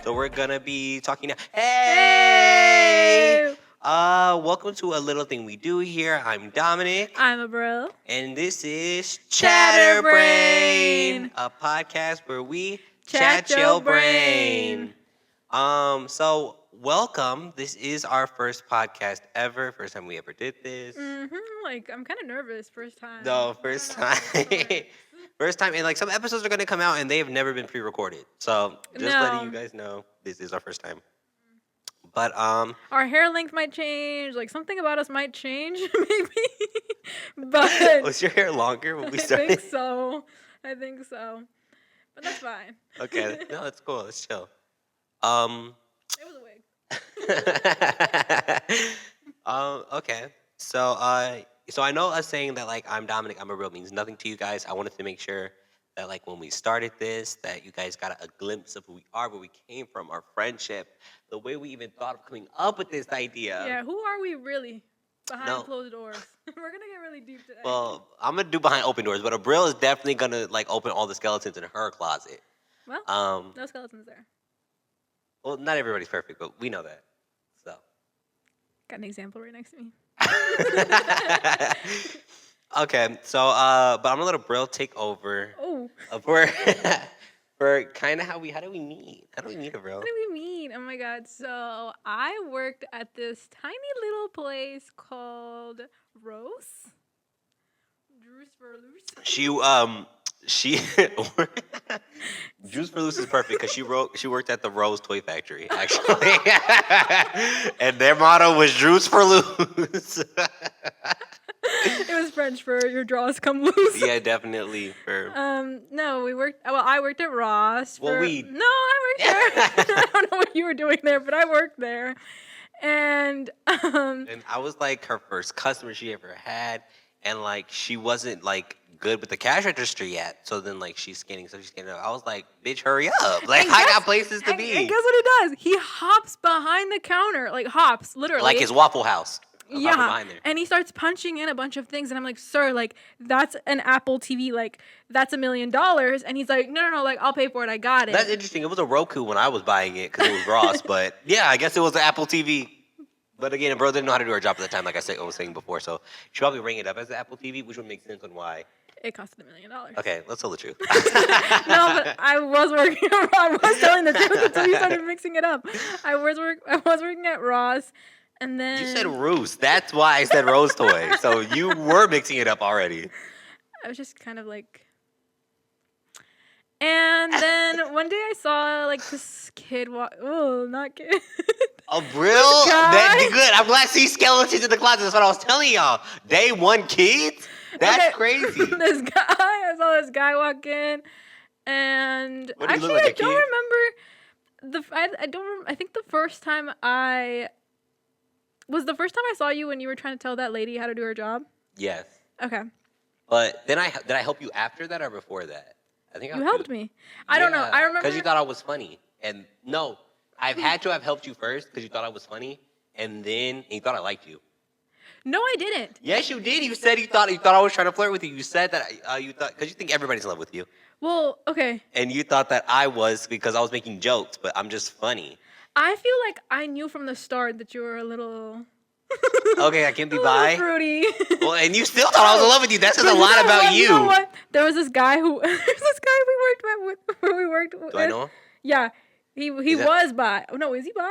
So we're gonna be talking now. Hey! Welcome to a little thing we do here. I'm Dominic. I'm a bro. And this is Chatterbrain. Chatterbrain, a podcast where we Chat chat your your brain. brain. So welcome. This is our first podcast ever. First time we ever did this. Like, I'm kind of nervous first time. No, first time. First time, and like some episodes are gonna come out and they have never been pre-recorded. So just letting you guys know, this is our first time. But our hair length might change. Like, something about us might change, maybe. But was your hair longer when we started? I think so. But that's fine. Okay, no, that's cool. Let's chill. It was a wig. Okay. So I know us saying that like I'm Dominic, I'm a real means nothing to you guys. I wanted to make sure that like when we started this, that you guys got a glimpse of who we are, where we came from, our friendship, the way we even thought of coming up with this idea. Yeah, who are we really behind closed doors? We're gonna get really deep today. Well, I'm gonna do behind open doors, but Abril is definitely gonna like open all the skeletons in her closet. Well, no skeletons there. Well, not everybody's perfect, but we know that. So got an example right next to me. Okay, so but I'm gonna let Abril take over. Oh. For kind of how do we meet? How do we meet, Abril? How do we meet? Oh my god! So I worked at this tiny little place called Rose. She Juice for Loose is perfect because she worked at the Rose Toy Factory actually, and their motto was Juice for Loose. It was French for your draws come loose. Yeah, definitely. No, we worked. Well, I worked at Ross. I worked there. I don't know what you were doing there, but I worked there, and I was like her first customer she ever had, and like she wasn't like good with the cash register yet. So then like she's scanning. I was like, bitch, hurry up! Like I got places to be. And guess what he does? He hops behind the counter, like hops, literally, like his Waffle House. Yeah, and he starts punching in a bunch of things, and I'm like, sir, like, that's an Apple TV, like, that's $1 million, and he's like, no, like, I'll pay for it, I got it. That's interesting. It was a Roku when I was buying it, because it was Ross, but, yeah, I guess it was an Apple TV. But again, bro didn't know how to do her job at the time, like I was saying before, so she probably rang it up as an Apple TV, which would make sense on why. It costed $1 million. Okay, let's tell the truth. No, but I was telling the truth until you started mixing it up. I was working at Ross. And then you said Roost. That's why I said Rose Toy. So you were mixing it up already. I was just kind of like. And then one day I saw like this kid walk. Oh, not kid. Oh, real? That's good. I'm glad to see skeletons in the closet. That's what I was telling y'all. Day one kids? That's crazy. I saw this guy walk in, and actually I don't remember I think the first time I saw you when you were trying to tell that lady how to do her job? Yes. Okay. But then did I help you after that or before that? I think you helped me. I don't know. I remember because you thought I was funny, and no, I've had to have helped you first because you thought I was funny, and you thought I liked you. No, I didn't. Yes, you did. You said you thought I was trying to flirt with you. You said that you thought because you think everybody's in love with you. Well, okay. And you thought that I was because I was making jokes, but I'm just funny. I feel like I knew from the start that you were a little. Okay, I can't be bi. Fruity. Well, and you still thought I was in love with you. That says a lot about you. You know what? There was this guy we worked with. Do I know him? Yeah, he was bi. Oh, no, is he bi?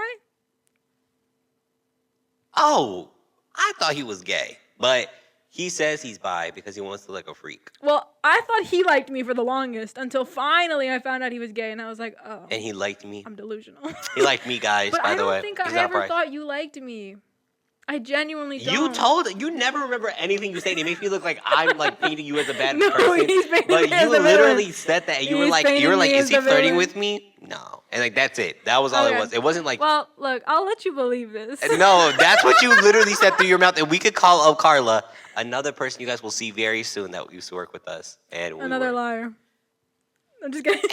Oh, I thought he was gay, but he says he's bi because he wants to look like a freak. Well, I thought he liked me for the longest until finally I found out he was gay, and I was like, oh. And he liked me. I'm delusional. He liked me, guys. By the way, I don't think I ever thought you liked me. I genuinely don't. You never remember anything you say. It makes me look like I'm like painting you as a bad person. But you literally said that, and you were like, is he flirting with me? No, and like that's it. That was all it was. It wasn't like. Well, look, I'll let you believe this. No, that's what you literally said through your mouth, and we could call up Carla, another person you guys will see very soon that used to work with us, and another liar. I'm just kidding.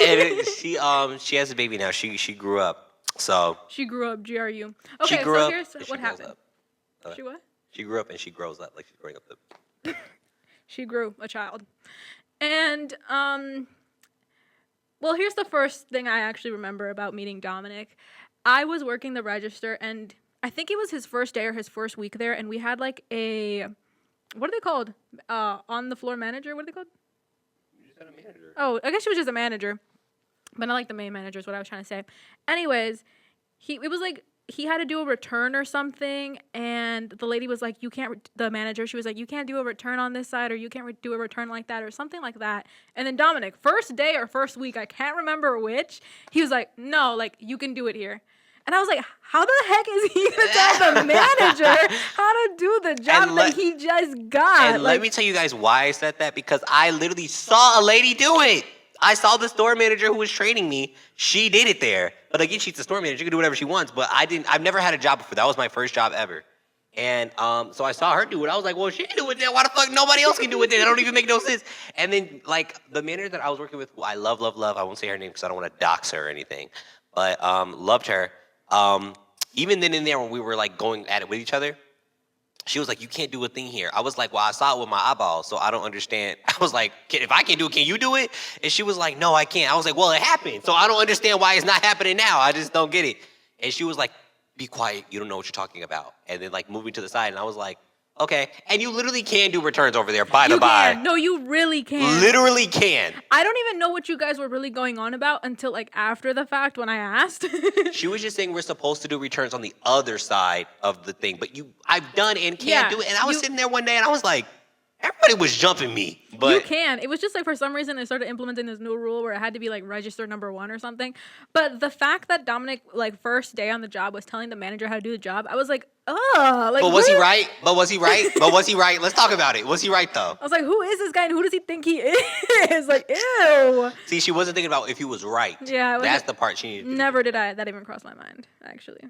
And she has a baby now. She grew up. So she grew up. GRU. Okay, so here's what happened. She what? She grew up and she grows up like she's growing up. She grew a child. And Well, here's the first thing I actually remember about meeting Dominic. I was working the register, and I think it was his first day or his first week there, and we had like a, what are they called? On the floor manager. What are they called? You just said a manager. Oh, I guess she was just a manager, but not like the main manager is what I was trying to say. Anyways, it was like he had to do a return or something, and the lady was like, you can't, the manager, she was like, you can't do a return on this side, or you can't do a return like that, or something like that. And then Dominic, first day or first week, I can't remember which, he was like, no, like, you can do it here. And I was like, how the heck is he going to tell the manager how to do the job that he just got? And let me tell you guys why I said that, because I literally saw a lady do it. I saw the store manager who was training me. She did it there. But again, she's the store manager. She can do whatever she wants. But I've never had a job before. That was my first job ever. And so I saw her do it. I was like, well, she can do it then. Why the fuck nobody else can do it then? That don't even make no sense. And then, like, the manager that I was working with, who I love. I won't say her name because I don't want to dox her or anything. But loved her. Even then in there when we were, like, going at it with each other, she was like, you can't do a thing here. I was like, well, I saw it with my eyeballs, so I don't understand. I was like, if I can't do it, can you do it? And she was like, no, I can't. I was like, well, it happened, so I don't understand why it's not happening now. I just don't get it. And she was like, be quiet. You don't know what you're talking about. And then, like, moving to the side, and I was like, okay. And you literally can do returns over there, by the by. No, you really can. Literally can. I don't even know what you guys were really going on about until, like, after the fact when I asked. She was just saying we're supposed to do returns on the other side of the thing. But I've done and can't do it. And I was sitting there one day, and I was like, everybody was jumping me. But you can. It was just like for some reason they started implementing this new rule where it had to be like register number 1 or something. But the fact that Dominic, like, first day on the job was telling the manager how to do the job, I was like, oh. Like, but was he right? But was he right? Let's talk about it. Was he right though? I was like, who is this guy and who does he think he is? Like, ew. See, she wasn't thinking about if he was right. Yeah. That's the part she needed to never did that even cross my mind, actually.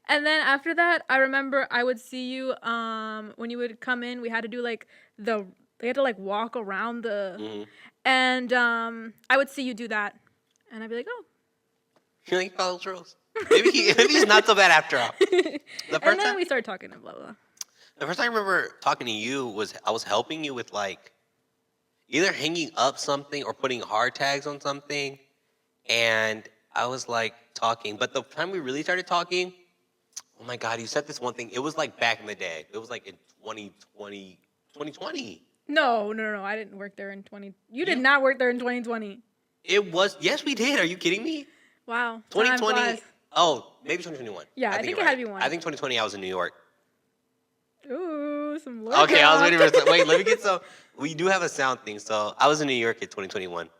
And then after that, I remember I would see you when you would come in. We had to do like they had to like walk around the, and I would see you do that, and I'd be like, oh, you like follows rules. Maybe he's not so bad after all. And then we started talking and blah blah. The first time I remember talking to you was I was helping you with like either hanging up something or putting hard tags on something, and I was like talking. But the time we really started talking. Oh my God, you said this one thing. It was like back in the day. It was like in 2020. No. I didn't work there in 20. You did not work there in 2020. It was. Yes, we did. Are you kidding me? Wow. 2020. Oh, maybe 2021. Yeah, I think it had to be one. I think 2020 I was in New York. Ooh, some look. Okay, I was waiting for wait, let me get some. We do have a sound thing. So I was in New York in 2021.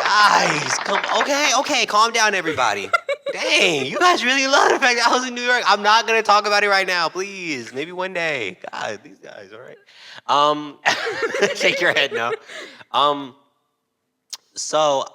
Guys, come. Okay, calm down, everybody. Dang, you guys really love the fact that I was in New York. I'm not gonna talk about it right now, please. Maybe one day. God, these guys, all right. Shake your head no. So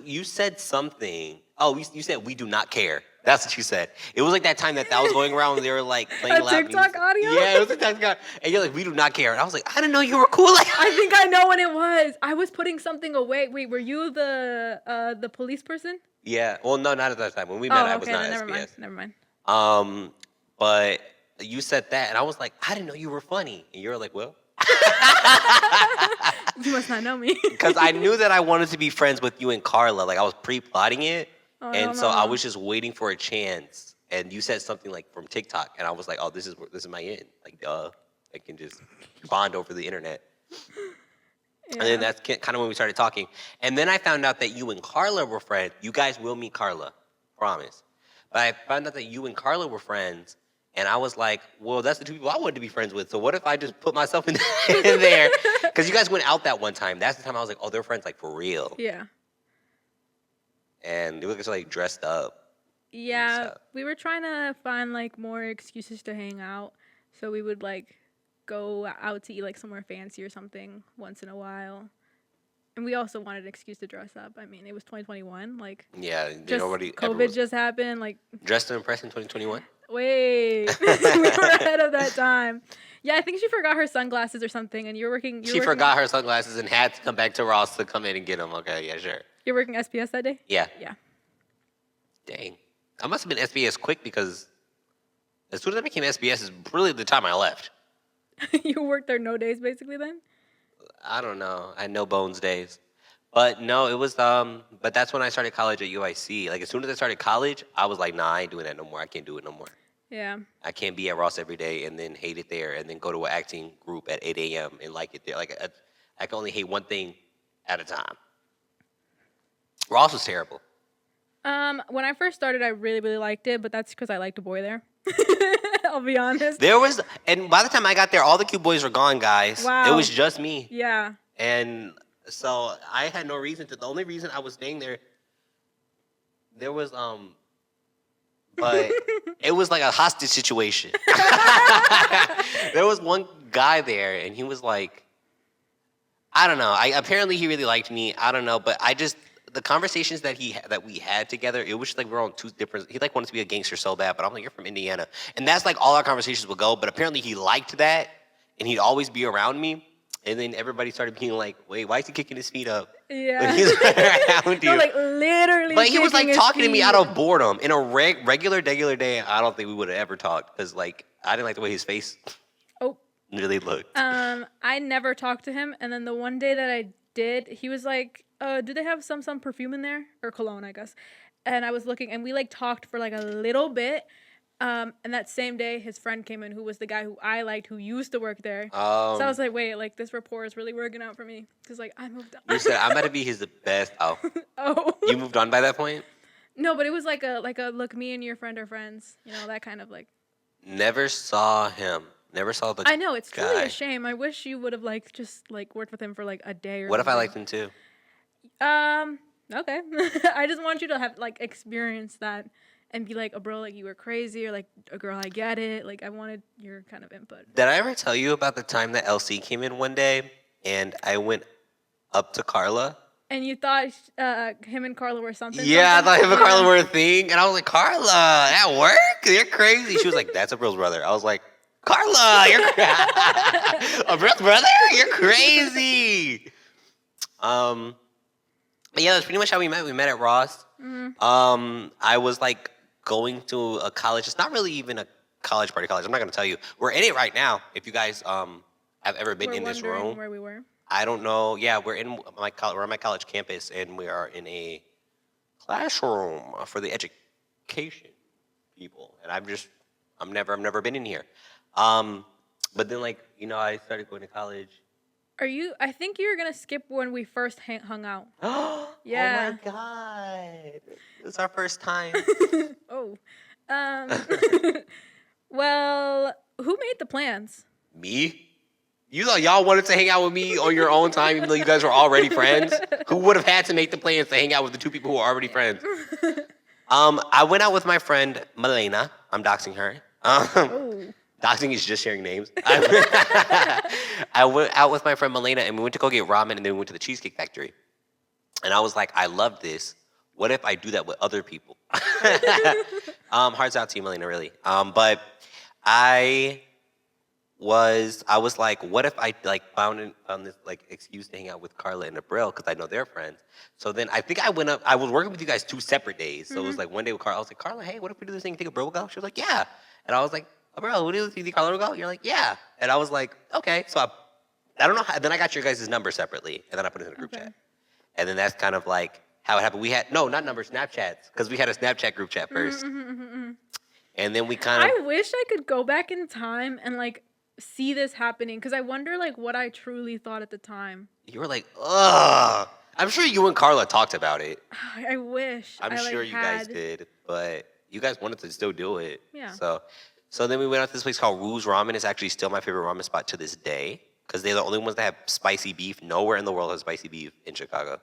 you said something. Oh, you said we do not care. That's what you said. It was like that time that was going around when they were like playing loud TikTok music. audio? Yeah, it was a TikTok. And you're like, we do not care. And I was like, I didn't know you were cool. Like, I think I know when it was. I was putting something away. Wait, were you the police person? Yeah. Well, no, not at that time. When we met, I was not SBS. Never mind. But you said that, and I was like, I didn't know you were funny. And you were like, well. You must not know me. Because I knew that I wanted to be friends with you and Carla. Like, I was pre-plotting it. And so I was just waiting for a chance. And you said something like from TikTok. And I was like, oh, this is my end. Like, duh. I can just bond over the internet. Yeah. And then that's kind of when we started talking. And then I found out that you and Carla were friends. You guys will meet Carla. Promise. But I found out that you and Carla were friends. And I was like, well, that's the two people I wanted to be friends with. So what if I just put myself in there? Because you guys went out that one time. That's the time I was like, oh, they're friends like for real. Yeah. And they look like dressed up. Yeah, we were trying to find like more excuses to hang out. So we would like go out to eat like somewhere fancy or something once in a while. And we also wanted an excuse to dress up. I mean, it was 2021. Like, yeah, COVID just happened. Like, dressed to impress in 2021. Wait, we were ahead of that time. Yeah, I think she forgot her sunglasses or something, and you were working. She forgot her sunglasses and had to come back to Ross to come in and get them. Okay, yeah, sure. You're working SPS that day? Yeah. Yeah. Dang, I must have been SBS quick because as soon as I became SBS is really the time I left. You worked there no days basically then? I don't know. I had no bones days. But no, it was but that's when I started college at UIC. Like as soon as I started college, I was like, nah, I ain't doing that no more. I can't do it no more. Yeah. I can't be at Ross every day and then hate it there and then go to an acting group at 8 a.m. and like it there. Like I can only hate one thing at a time. Ross was terrible. When I first started, I really, really liked it, but that's because I liked a boy there. I'll be honest. There was, and by the time I got there, all the cute boys were gone, guys. Wow. It was just me. Yeah. And so I had no reason to. The only reason I was staying there was but it was like a hostage situation. There was one guy there, and he was like, I don't know. Apparently he really liked me. I don't know, but I just the conversations that we had together, it was just like we're on two different. He like wanted to be a gangster so bad, but I'm like, you're from Indiana, and that's like all our conversations would go. But apparently he liked that, and he'd always be around me. And then everybody started being like, wait, why is he kicking his feet up? Yeah. When he's around you. No, like literally. But he was like talking to me out feet. of boredom. In a regular day, I don't think we would have ever talked because like I didn't like the way his face really looked. I never talked to him, and then the one day that I did, he was like, do they have some perfume in there? Or cologne, I guess. And I was looking, and we like talked for like a little bit. And that same day, his friend came in, who was the guy who I liked, who used to work there. So I was like, wait, like this rapport is really working out for me, because like I moved on. You said I'm about to be his best. Oh. Oh. You moved on by that point? No, but it was like a look, me and your friend are friends, you know, that kind of like. Never saw him. Never saw the. I know, it's guy. truly a shame. I wish you would have like just like worked with him for like a day or. What something. if I liked him too? Okay. I just want you to have like experience that and be like, oh, bro, like you were crazy, or like a girl, I get it. Like I wanted your kind of input. Did I ever tell you about the time that LC came in one day and I went up to Carla? And you thought him and Carla were something? Yeah, something? I thought him and Carla were a thing. And I was like, Carla, at work? You're crazy. She was like, that's a Brill's brother. I was like, Carla, you're a Brill's brother? You're crazy. But yeah, that's pretty much how we met. We met at Ross. Mm-hmm. I was like going to a college. It's not really even a college party college. I'm not going to tell you. We're in it right now. If you guys have ever been in this room. Where we were. I don't know. Yeah, we're in my we're on my college campus, and we are in a classroom for the education people. And I've never been in here. But then like I started going to college. I think you're gonna skip when we first hung out. Yeah. Oh my god! It's our first time. Oh. Well, who made the plans? Me. You thought y'all wanted to hang out with me on your own time, even though you guys were already friends? Who would have had to make the plans to hang out with the two people who are already friends? I went out with my friend Milena. I'm doxing her. Doxing is just sharing names. I went out with my friend Milena, and we went to go get ramen, and then we went to the Cheesecake Factory. And I was like, I love this. What if I do that with other people? Hearts out to you, Milena, really. But I was like, what if I like found this like excuse to hang out with Carla and Abril because I know they're friends. So then I think I went up. I was working with you guys 2 separate days. So it was like one day with Carla. I was like, Carla, hey, what if we do this thing? You think Abril will go? She was like, yeah. And I was like, Abril, what do you think Carla will go? You're like, yeah. And I was like, okay. So I don't know how. Then I got your guys' number separately, and then I put it in a group chat. And then that's kind of like how it happened. We had not numbers, Snapchats, because we had a Snapchat group chat first. And then we kind of. I wish I could go back in time and like see this happening, because I wonder like what I truly thought at the time. You were like, ugh. I'm sure you and Carla talked about it. I wish. I'm sure you guys did, but you guys wanted to still do it. Yeah. So then we went out to this place called Rue's Ramen. It's actually still my favorite ramen spot to this day because they're the only ones that have spicy beef. Nowhere in the world has spicy beef in Chicago.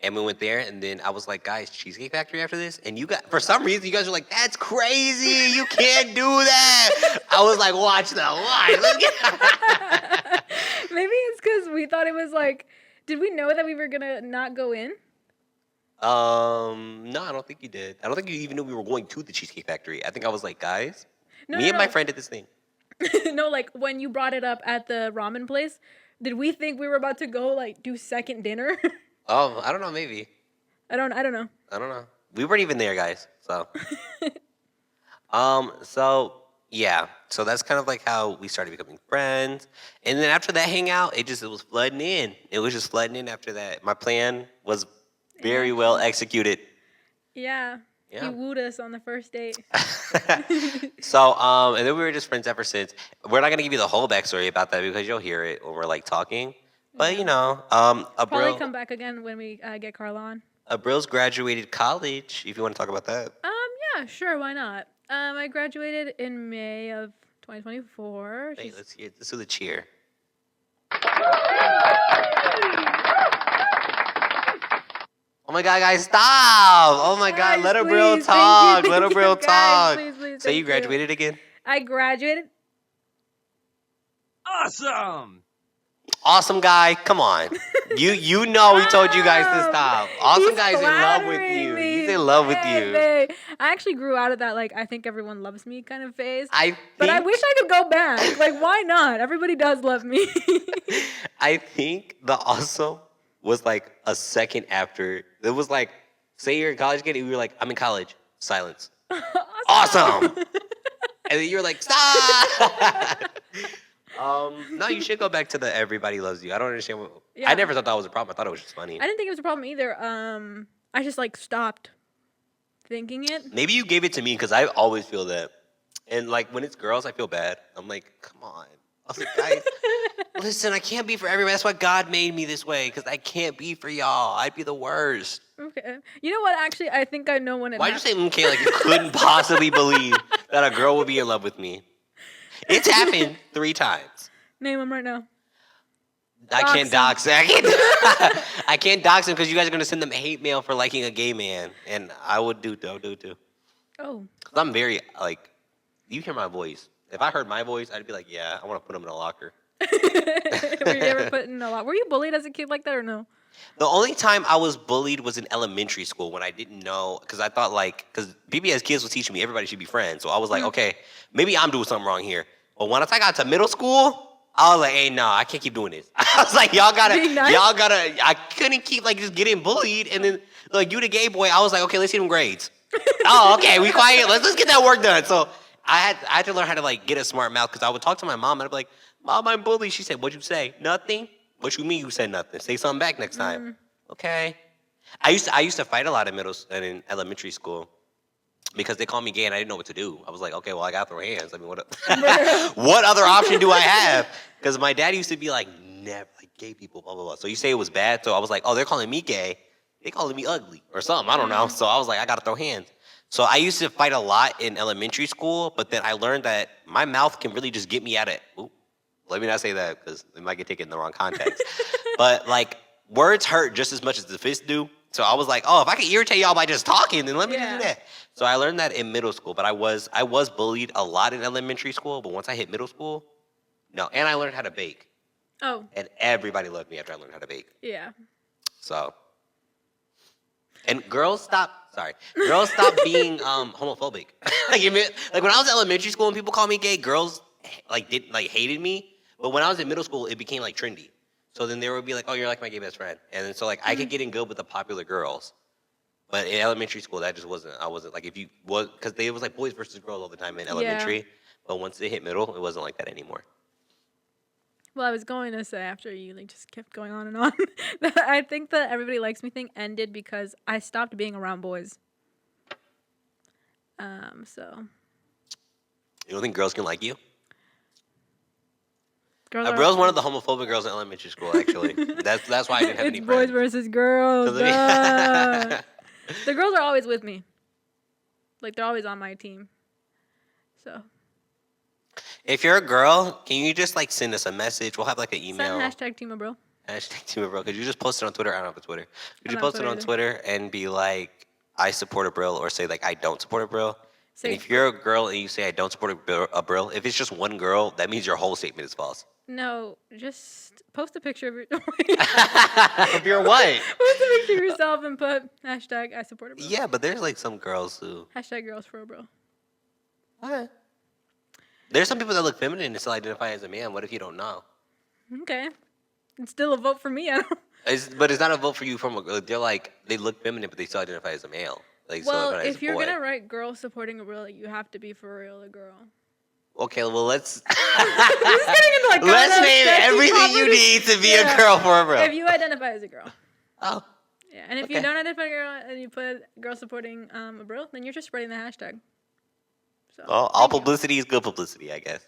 And we went there, and then I was like, guys, Cheesecake Factory after this? And for some reason, you guys were like, that's crazy. You can't do that. I was like, watch. Maybe it's because we thought it was like, did we know that we were going to not go in? No, I don't think you did. I don't think you even knew we were going to the Cheesecake Factory. I think I was like, guys, me and my friend did this thing. No, like when you brought it up at the ramen place, did we think we were about to go like do second dinner? Oh, I don't know, maybe. I don't know. We weren't even there, guys. So, so Yeah, so that's kind of like how we started becoming friends. And then after that hangout, it was flooding in. It was just flooding in after that. My plan was very well Actually, executed. yeah. He Yeah. wooed us on the first date. So, and then we were just friends ever since. We're not gonna give you the whole backstory about that because you'll hear it when we're like talking. But Yeah. Probably Abril, come back again when we get Carla on. Abril's graduated college. If you want to talk about that. Um, yeah, sure, why not? I graduated in May of 2024. Hey, let's do the cheer. Oh my God, guys, stop! Oh my God, Guys, let Abril please, talk. Let thank you, Abril guys, talk. please, So you thank you. graduated again? I graduated. Awesome. Awesome guy, come on. You know we told you guys to stop. Awesome He's guy's in love with flattering you. me. He's in love with Hey, you. babe. I actually grew out of that, like, I think everyone loves me kind of phase. But I think wish I could go back. Like, why not? Everybody does love me. I think the awesome was like a second after. It was like, say you're in college again, and you were like, I'm in college. Silence. Awesome. And then you're like, stop. No, you should go back to the everybody loves you. I don't understand what. Yeah. I never thought that was a problem. I thought it was just funny. I didn't think it was a problem either. I just, like, stopped thinking it. Maybe you gave it to me because I always feel that. And like when it's girls, I feel bad. I'm like, come on. I was like, guys, listen, I can't be for everybody. That's why God made me this way because I can't be for y'all. I'd be the worst. Okay. You know what? Actually, I think I know when it Why'd you happened. say okay like you couldn't possibly believe that a girl would be in love with me? It's happened 3 times. Name them right now. I can't dox. I can't dox him because you guys are gonna send them hate mail for liking a gay man, and I would do too. Oh. Cause I'm very like, you hear my voice. If I heard my voice, I'd be like, yeah, I want to put him in a locker. Were you ever put in a lot? Were you bullied as a kid like that or no? The only time I was bullied was in elementary school when I didn't know, because I thought because PBS kids was teaching me everybody should be friends. So I was like, okay, maybe I'm doing something wrong here. But once I got to middle school, I was like, hey, no, I can't keep doing this. I was like, y'all gotta, I couldn't keep like just getting bullied. And then like you the gay boy, I was like, okay, let's see them grades. Oh, okay, we quiet. Let's get that work done. So I had to learn how to like get a smart mouth because I would talk to my mom and I'd be like, Mom, I'm bullied. She said, what'd you say? Nothing. What you mean you said nothing? Say something back next time. Okay. I used to fight a lot in elementary school because they called me gay and I didn't know what to do. I was like, okay, well I gotta throw hands. I mean, what what other option do I have? Because my dad used to be like, never like gay people, blah blah blah. So you say it was bad. So I was like, oh, they're calling me gay. They calling me ugly or something. I don't know. So I was like, I gotta throw hands. So I used to fight a lot in elementary school, but then I learned that my mouth can really just get me out of. Ooh, let me not say that because it might get taken in the wrong context. But like words hurt just as much as the fists do. So I was like, oh, if I can irritate y'all by just talking, then let me just do that. So I learned that in middle school, but I was bullied a lot in elementary school, but once I hit middle school, no. And I learned how to bake. Oh. And everybody loved me after I learned how to bake. Yeah. So. And girls stop being homophobic. like when I was in elementary school and people called me gay, girls hated me. But when I was in middle school, it became like trendy. So then they would be like, "Oh, you're like my gay best friend," and then so like I could get in good with the popular girls. But in elementary school, that just wasn't. I wasn't like because they was like boys versus girls all the time in elementary. Yeah. But once they hit middle, it wasn't like that anymore. Well, I was going to say after you like just kept going on and on, I think the everybody likes me thing ended because I stopped being around boys. So. You don't think girls can like you? Girls one of the homophobic girls in elementary school, actually. That's why I didn't have any friends. It's boys versus girls. The girls are always with me. Like, they're always on my team. So. If you're a girl, can you just, like, send us a message? We'll have, like, an email. Send hashtag Team of Bro. Hashtag Team of Bro. Could you just post it on Twitter? I don't have a Twitter. Could you post it on Twitter and be like, I support a Brill, or say, like, I don't support a Brill? And if you're a girl and you say, I don't support a Brill, if it's just one girl, that means your whole statement is false. No, just post a picture of your... Of your what? Post a picture of yourself and put hashtag I support a Brill. Yeah, but there's, like, some girls who... Hashtag girls for a Brill. What? There's some people that look feminine and still identify as a man. What if you don't know? Okay. It's still a vote for me. But it's not a vote for you from a girl. They're like, they look feminine, but they still identify as a male. Like, well, so if you're going to write girl supporting a Brill, you have to be for real a girl. Okay, well let's like let's name everything you need to be a girl for a bro. If you identify as a girl. Oh. Yeah, and if you don't identify as a girl and you put girl supporting a bro, then you're just spreading the hashtag. So, well, all publicity is good publicity, I guess.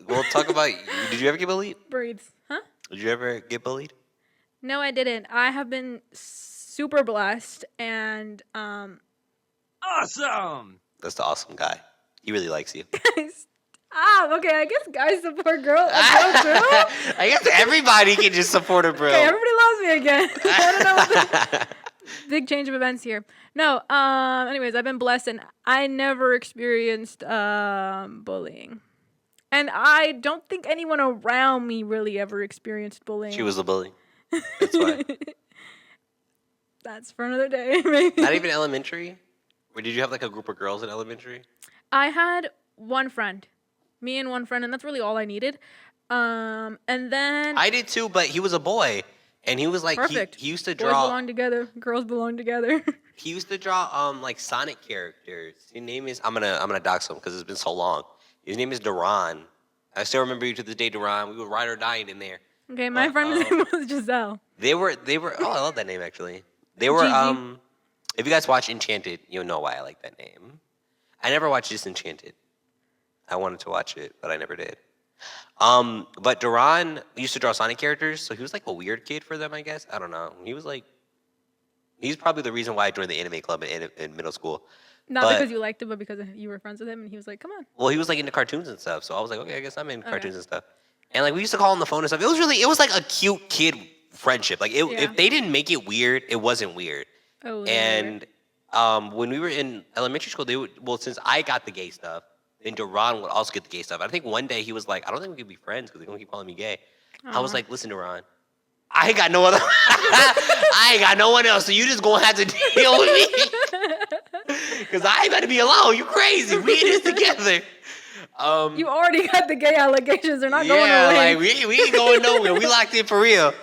We'll talk about. Did you ever get bullied? Breeds, huh? Did you ever get bullied? No, I didn't. I have been super blessed and awesome. That's the awesome guy. He really likes you. Okay. I guess guys support girls. I guess everybody can just support a bro. Okay, everybody loves me again. I don't know what big change of events here. No. Anyways, I've been blessed, and I never experienced bullying. And I don't think anyone around me really ever experienced bullying. She was a bully. That's why. That's for another day, maybe. Not even elementary? Or did you have like a group of girls in elementary? I had one friend. Me and one friend, and that's really all I needed. And then... I did too, but he was a boy. And he was like... Perfect. He used to draw... Boys belong together. Girls belong together. He used to draw like Sonic characters. His name is... I'm gonna dox him because it's been so long. His name is Duran. I still remember you to this day, Duran. We were ride or dying in there. Okay, my friend's name was Giselle. They were. Oh, I love that name actually. They were. Gigi. If you guys watch Enchanted, you'll know why I like that name. I never watched Disenchanted. I wanted to watch it, but I never did. But Duran used to draw Sonic characters, so he was like a weird kid for them, I guess. I don't know. He's probably the reason why I joined the anime club in middle school. Not because you liked him, but because you were friends with him, and he was like, "Come on." Well, he was like into cartoons and stuff, so I was like, okay, I guess I'm in cartoons and stuff. And like we used to call on the phone and stuff. It was like a cute kid friendship. Like if they didn't make it weird, it wasn't weird. Oh. And when we were in elementary school, since I got the gay stuff, then Duran would also get the gay stuff. I think one day he was like, I don't think we could be friends because they're gonna keep calling me gay. I was like, listen, Duran, I ain't got no other. I ain't got no one else, so you just gonna have to deal with me. Because I ain't about to be alone. You crazy. We in this together. You already got the gay allegations. They're not going away. Like we ain't going nowhere. We locked in for real.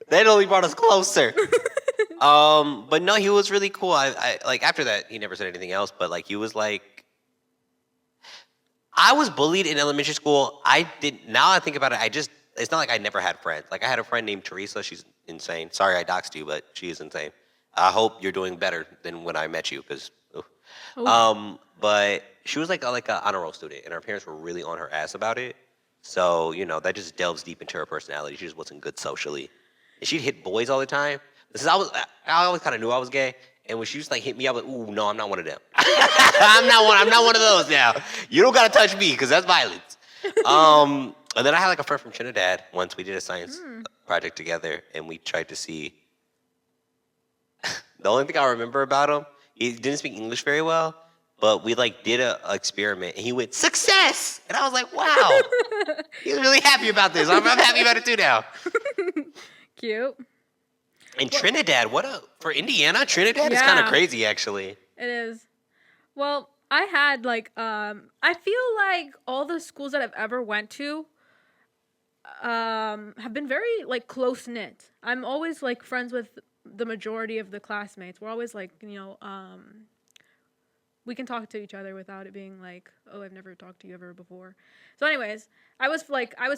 That only brought us closer. But no, he was really cool. I like after that, he never said anything else. But like he was like, I was bullied in elementary school. Now I think about it, it's not like I never had friends. Like I had a friend named Teresa. She's insane. Sorry I doxed you, but she is insane. I hope you're doing better than when I met you, because. But she was like a honor roll student, and her parents were really on her ass about it. So that just delves deep into her personality. She just wasn't good socially, and she'd hit boys all the time. Since I always kind of knew I was gay, and when she used to like hit me, I was like, ooh, no, I'm not one of them. I'm not one of those now. You don't gotta touch me because that's violence. And then I had like a friend from Trinidad. Once we did a science project together, and we tried to see. The only thing I remember about him, he didn't speak English very well, but we like did a experiment, and he went success, and I was like, wow, he's really happy about this. I'm happy about it too now. Cute. And Trinidad, for Indiana, Trinidad is kind of crazy, actually. It is. Well, I had like I feel like all the schools that I've ever went to have been very like close knit. I'm always like friends with the majority of the classmates. We're always like, we can talk to each other without it being like, oh, I've never talked to you ever before. So anyways, I was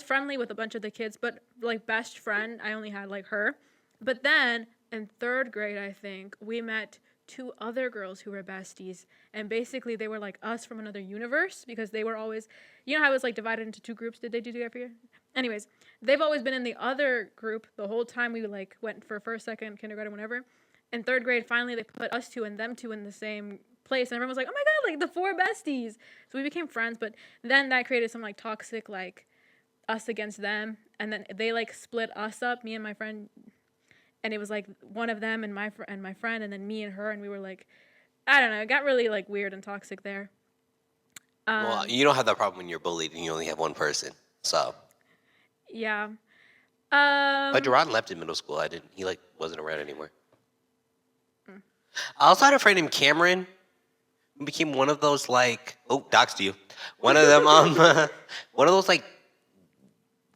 friendly with a bunch of the kids, but like best friend, I only had like her. But then in 3rd grade, I think, we met 2 other girls who were besties, and basically they were like us from another universe, because they were always, how it was like divided into 2 groups. Did they do that for you? Anyways, they've always been in the other group the whole time we like went for 1st, 2nd, kindergarten, whatever. In 3rd grade, finally they put us 2 and them 2 in the same place, and everyone was like, oh my god, like the 4 besties. So we became friends, but then that created some like toxic like us against them, and then they like split us up, me and my friend. And it was like one of them and my friend, and then me and her, and we were like, I don't know, it got really like weird and toxic there. Well, you don't have that problem when you're bullied and you only have one person, so. Yeah. But Duran left in middle school. He like wasn't around anymore. I also had a friend named Cameron who became one of those like, doxed you. One of them, one of those like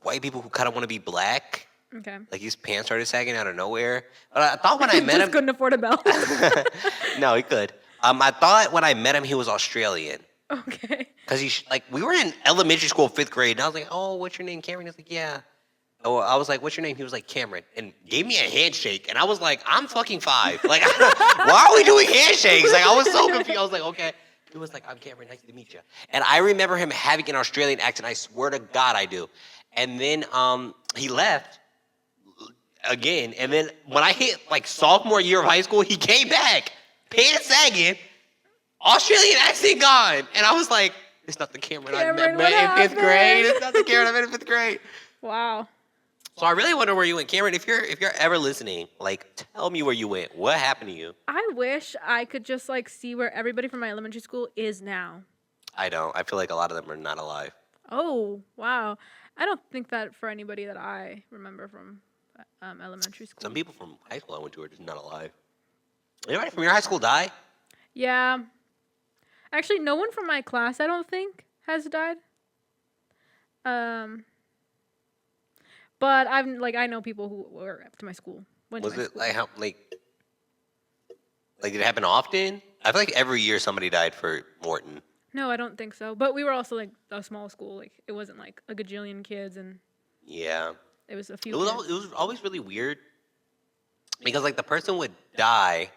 white people who kind of want to be black. Okay. Like his pants started sagging out of nowhere. But I thought when I met him, couldn't afford a belt. No, he could. I thought when I met him he was Australian. Okay. because we were in elementary school, 5th grade, and I was like, "Oh, what's your name, Cameron?" He's like, "Yeah." Oh, I was like, "What's your name?" He was like, "Cameron," and gave me a handshake, and I was like, "I'm fucking 5. Like, why are we doing handshakes?" Like, I was so confused. I was like, "Okay." He was like, "I'm Cameron. Nice to meet you." And I remember him having an Australian accent. I swear to God, I do. And then he left again. And then when I hit like sophomore year of high school, he came back, pants sagging, Australian accent gone. And I was like, "It's not the Cameron I met in 5th grade. It's not the Cameron I met in 5th grade." Wow. So I really wonder where you went, Cameron. If you're ever listening, like, tell me where you went. What happened to you? I wish I could just like see where everybody from my elementary school is now. I don't. I feel like a lot of them are not alive. Oh, wow. I don't think that for anybody that I remember from elementary school. Some people from high school I went to are just not alive. Anybody from your high school die? Yeah. Actually, no one from my class, I don't think, has died. But I know people who were up to my school. Was it like how like did it happen often? I feel like every year somebody died for Morton. No, I don't think so. But we were also like a small school. Like it wasn't like a gajillion kids, and yeah, it was a few. It was always really weird because like the person would die,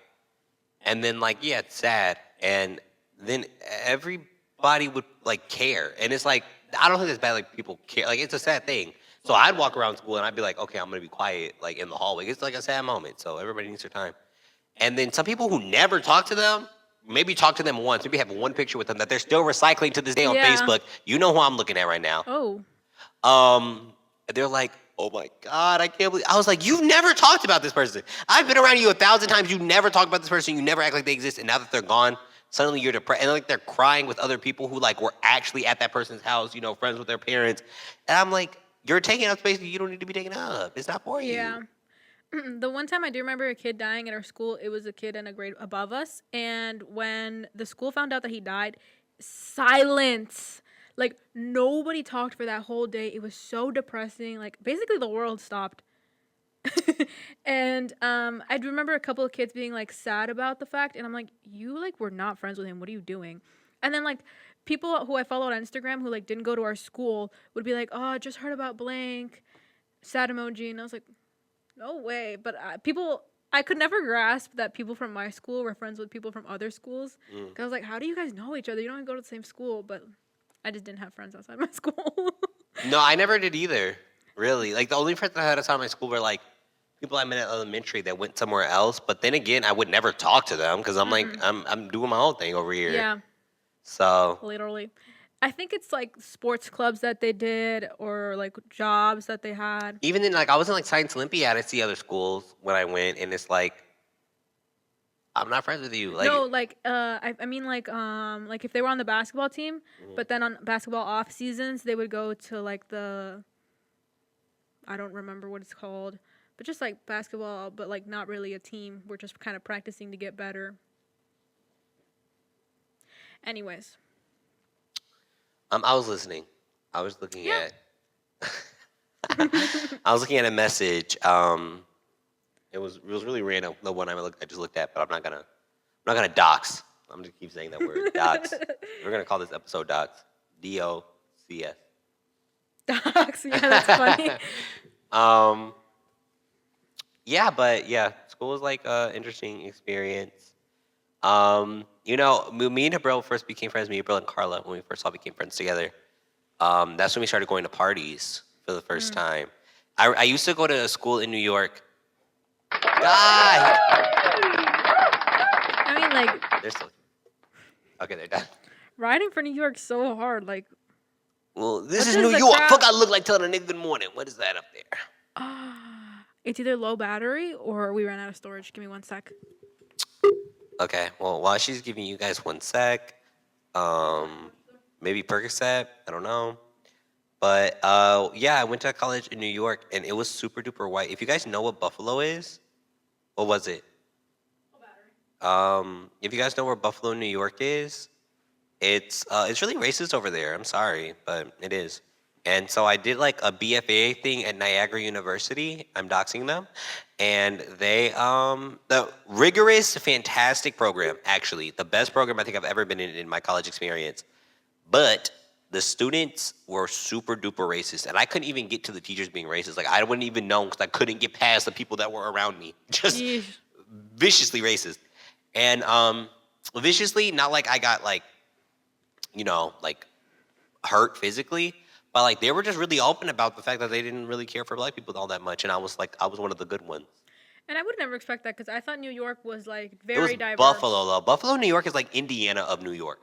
and then like yeah, it's sad, and then everybody would like care, and it's like I don't think it's bad. Like people care. Like it's a sad thing. So I'd walk around school and I'd be like, okay, I'm gonna be quiet, like in the hallway. It's like a sad moment. So everybody needs their time. And then some people who never talk to them, maybe talk to them once, maybe have one picture with them that they're still recycling to this day on Facebook. You know who I'm looking at right now. Oh. They're like, "Oh my God, I can't believe." I was like, "You've never talked about this person. I've been around you 1,000 times. You never talk about this person. You never act like they exist. And now that they're gone, suddenly you're depressed." And like they're crying with other people who like were actually at that person's house, you know, friends with their parents. And I'm like, you're taking up space that you don't need to be taking up. It's not for you. Yeah. The one time I do remember a kid dying at our school, it was a kid in a grade above us. And when the school found out that he died, silence. Like, nobody talked for that whole day. It was so depressing. Like, basically the world stopped. And I remember a couple of kids being, like, sad about the fact. And I'm like, you, like, were not friends with him. What are you doing? And then, like, people who I follow on Instagram who, like, didn't go to our school would be like, "Oh, I just heard about blank." Sad emoji. And I was like, no way. But I could never grasp that people from my school were friends with people from other schools. I was like, how do you guys know each other? You don't even go to the same school. But I just didn't have friends outside my school. No, I never did either. Really. Like, the only friends I had outside my school were, like, people I met at elementary that went somewhere else. But then again, I would never talk to them because I'm like, I'm doing my own thing over here. Yeah. So. Literally. I think it's like sports clubs that they did or like jobs that they had. Even then, like I was in like Science Olympiad. I see other schools when I went, and it's like I'm not friends with you. Like no, like I mean like if they were on the basketball team, but then on basketball off seasons they would go to like I don't remember what it's called, but just like basketball, but like not really a team. We're just kind of practicing to get better. Anyways. I was listening. I was looking at. I was looking at a message. It was really random. The one I just looked at, but I'm not gonna dox. I'm gonna keep saying that word, dox. We're gonna call this episode dox. DOCS. Dox. Yeah, that's funny. Yeah, but yeah, school was like an interesting experience. You know, me and Abril first became friends. Me, Abril, and Carla, when we first all became friends together. That's when we started going to parties for the first time. I used to go to a school in New York. I mean, like they're still okay. They're done. Riding for New York's so hard. Like, well, this is New York. Fuck, I look like telling a nigga good morning. What is that up there? It's either low battery or we ran out of storage. Give me 1 sec. Okay, well, while she's giving you guys 1 sec, maybe Percocet, I don't know. But, yeah, I went to college in New York, and it was super duper white. If you guys know what Buffalo is, what was it? If you guys know where Buffalo, New York is, it's really racist over there. I'm sorry, but it is. And so I did like a BFA thing at Niagara University. I'm doxing them. And they, the rigorous, fantastic program, actually, the best program I think I've ever been in my college experience. But the students were super duper racist, and I couldn't even get to the teachers being racist. Like I wouldn't even know because I couldn't get past the people that were around me. Just Yeesh. viciously racist, and viciously, not like I got like like hurt physically, but like they were just really open about the fact that they didn't really care for black people all that much, and I was like, I was one of the good ones. And I would never expect that because I thought New York was like It was very diverse. Buffalo though. Buffalo, New York is like Indiana of New York.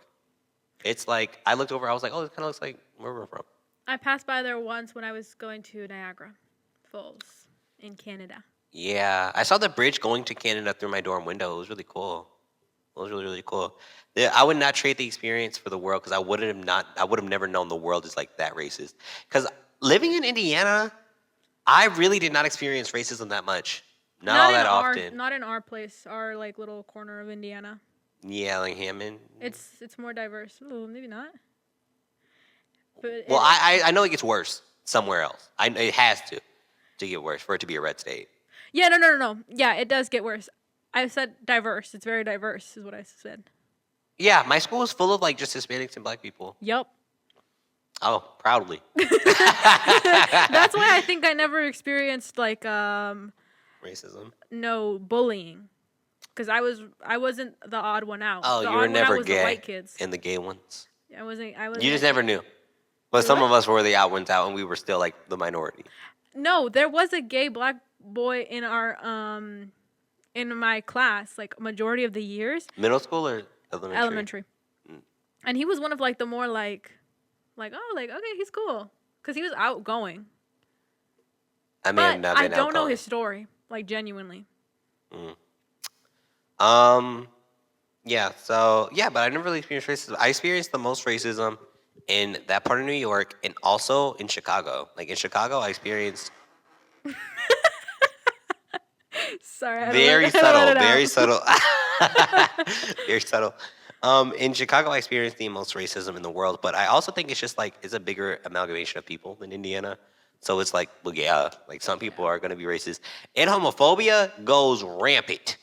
It's like I looked over, I was like, oh, this kind of looks like where we're from. I passed by there once when I was going to Niagara Falls in Canada. Yeah, I saw the bridge going to Canada through my dorm window. It was really cool. It was really really cool. I would not trade the experience for the world because I would have never known the world is like that racist. Because living in Indiana, I really did not experience racism that much. Not all that often. Not in our place, our like little corner of Indiana. Yeah, like Hammond. It's more diverse. Ooh, maybe not. But well, I know it gets worse somewhere else. It has to get worse for it to be a red state. Yeah, no. Yeah, it does get worse. I said diverse. It's very diverse, is what I said. Yeah, my school was full of like just Hispanics and black people. Yep. Oh, proudly. That's why I think I never experienced like racism. No bullying, because I wasn't the odd one out. Oh, the you were odd never one out was gay. The white kids. And the gay ones. I wasn't. You just never knew. But some of us were the odd ones out, and we were still like the minority. No, there was a gay black boy in our in my class, like majority of the years. Middle school or elementary? Elementary. And he was one of like the more like oh like okay he's cool because he was outgoing. I may have not been I don't know outgoing. his story like genuinely. Yeah. So yeah, but I never really experienced racism. I experienced the most racism in that part of New York and also in Chicago. Like in Chicago, I experienced. Sorry. Very subtle. Very subtle. Very subtle. In Chicago, I experienced the most racism in the world, but I also think it's just like it's a bigger amalgamation of people than Indiana. So it's like, well, yeah, like some people are going to be racist. And homophobia goes rampant.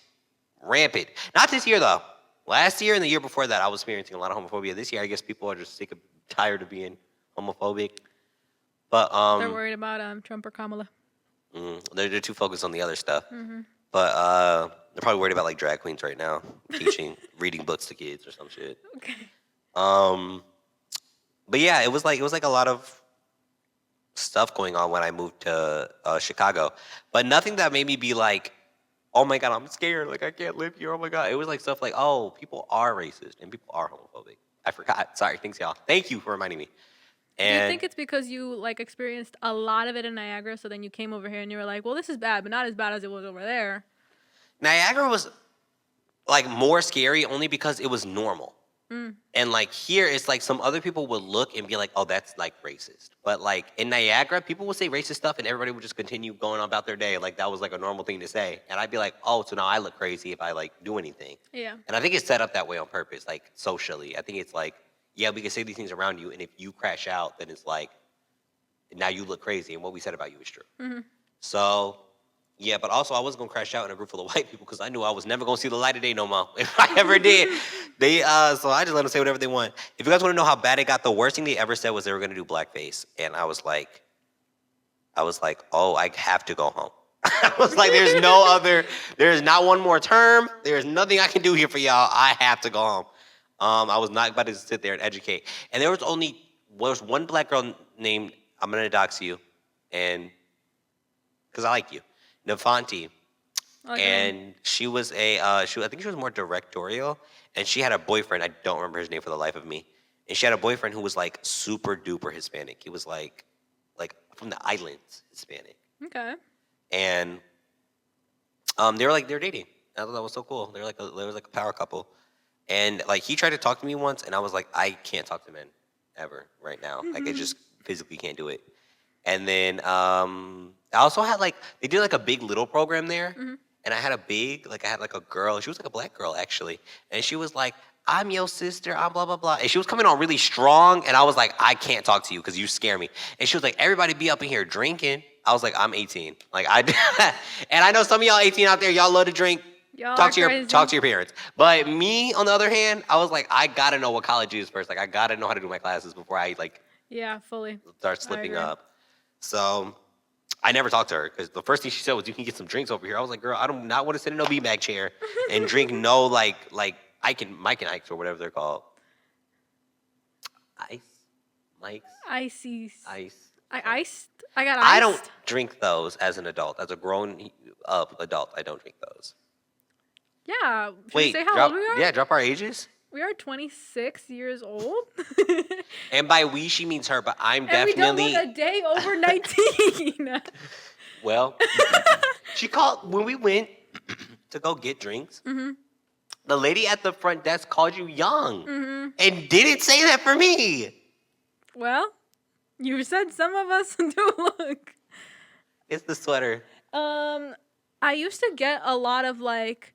Rampant. Not this year, though. Last year and the year before that, I was experiencing a lot of homophobia. This year, I guess people are just tired of being homophobic. But they're worried about Trump or Kamala. They're too focused on the other stuff. But they're probably worried about like drag queens right now, reading books to kids or some shit. Okay. But yeah, it was like a lot of stuff going on when I moved to Chicago, but nothing that made me be like, oh my god, I'm scared, like I can't live here. Oh my god, it was like stuff like, oh, people are racist and people are homophobic. I forgot. Sorry. Thanks, y'all. Thank you for reminding me. And do you think it's because you like experienced a lot of it in Niagara, so then you came over here and you were like, well, this is bad, but not as bad as it was over there? Niagara was like more scary only because it was normal. And like here, it's like some other people would look and be like, oh, that's like racist. But like in Niagara, people would say racist stuff and everybody would just continue going on about their day. Like that was like a normal thing to say. And I'd be like, oh, so now I look crazy if I like do anything. Yeah. And I think it's set up that way on purpose, like socially. I think it's like, yeah, we can say these things around you. And if you crash out, then it's like, now you look crazy. And what we said about you is true. So yeah, but also I wasn't gonna crash out in a group full of white people because I knew I was never gonna see the light of day no more. If I ever did, so I just let them say whatever they want. If you guys want to know how bad it got, the worst thing they ever said was they were gonna do blackface, and I was like, oh, I have to go home. I was like, there's not one more term. There's nothing I can do here for y'all. I have to go home. I was not about to sit there and educate. And there was one black girl named, I'm gonna dox you, and because I like you. Nafanti, and she was I think she was more directorial, and she had a boyfriend. I don't remember his name for the life of me. And she had a boyfriend who was like super duper Hispanic. He was like from the islands Hispanic. Okay. And they were dating. I thought that was so cool. They was like a power couple. And like he tried to talk to me once, and I was like, I can't talk to men ever right now. Like I just physically can't do it. And then I also had they did like a Big Little program there, and I had a girl. She was like a black girl actually, and she was like, "I'm your sister. I'm blah blah blah," and she was coming on really strong, and I was like, "I can't talk to you because you scare me." And she was like, "Everybody be up in here drinking." I was like, "I'm 18." And I know some of y'all 18 out there, y'all love to drink. Y'all are crazy. Talk to your parents. But me, on the other hand, I was like, I gotta know what college is first. Like, I gotta know how to do my classes before I like fully start slipping up. So I never talked to her because the first thing she said was, "You can get some drinks over here." I was like, "Girl, I do not want to sit in no beanbag chair and drink no like Mike and Ike's or whatever they're called. Mike's, ice. I iced. I got iced. I don't drink those as an adult. As a grown up adult, I don't drink those. Yeah. Should Wait, we say how old we are? Yeah, drop our ages. We are 26 years old. And by we, she means her, but I'm and definitely... we don't look a day over 19. Well, she called... When we went to go get drinks, the lady at the front desk called you young and didn't say that for me. Well, you said some of us do look. It's the sweater. I used to get a lot of like...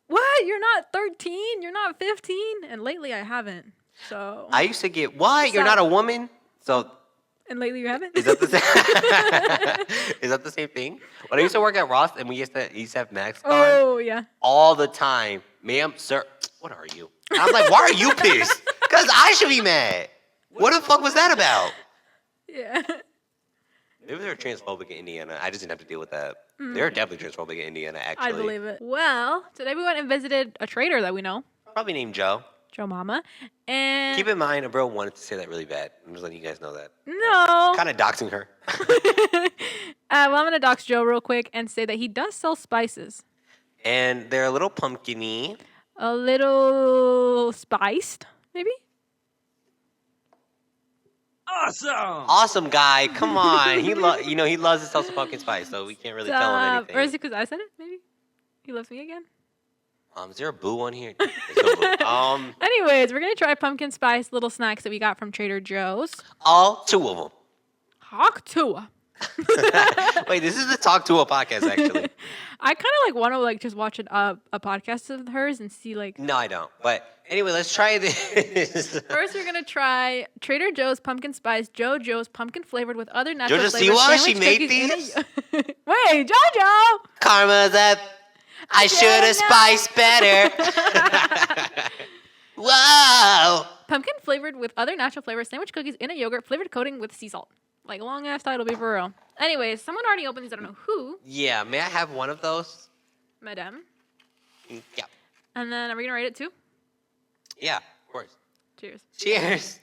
What? You're not 13? You're not 15? And lately I haven't. So I used to get, what? You're not a woman? So and lately you haven't? Is that the same? Is that the same thing? When I used to work at Ross and we used to have masks on. Oh, yeah. All the time. Ma'am, sir, what are you? And I'm like, why are you pissed? Because I should be mad. What the fuck was that about? Yeah. Maybe they were transphobic in Indiana. I just didn't have to deal with that. They're definitely transphobic in Indiana, actually. I believe it. Well, today we went and visited a trader that we know. Probably named Joe. Joe Mama. And keep in mind, a bro wanted to say that really bad. I'm just letting you guys know that. No. Kind of doxing her. Well, I'm going to dox Joe real quick and say that he does sell spices. And they're a little pumpkin-y. A little spiced, maybe? Awesome guy. Come on. He loves to sell some pumpkin spice, so we can't really tell him anything. Or is it because I said it, maybe? He loves me again? Is there a boo on here? There's no boo. Anyways, we're going to try pumpkin spice little snacks that we got from Trader Joe's. All two of them. Hawk Tua. Wait, this is the Talk to a podcast, actually. I kind of want to just watch a podcast of hers and see No, I don't. But anyway, let's try this. First, we're gonna try Trader Joe's pumpkin spice Joe's pumpkin flavored with other natural flavors. JoJo she made these. Wait, JoJo. Karma's up. I should have spiced better. Whoa. Pumpkin flavored with other natural flavors, sandwich cookies in a yogurt flavored coating with sea salt. Like a long ass title, be for real. Anyways, someone already opened these. I don't know who. Yeah, may I have one of those? Madame. Yeah. And then are we gonna rate it too? Yeah, of course. Cheers. Cheers.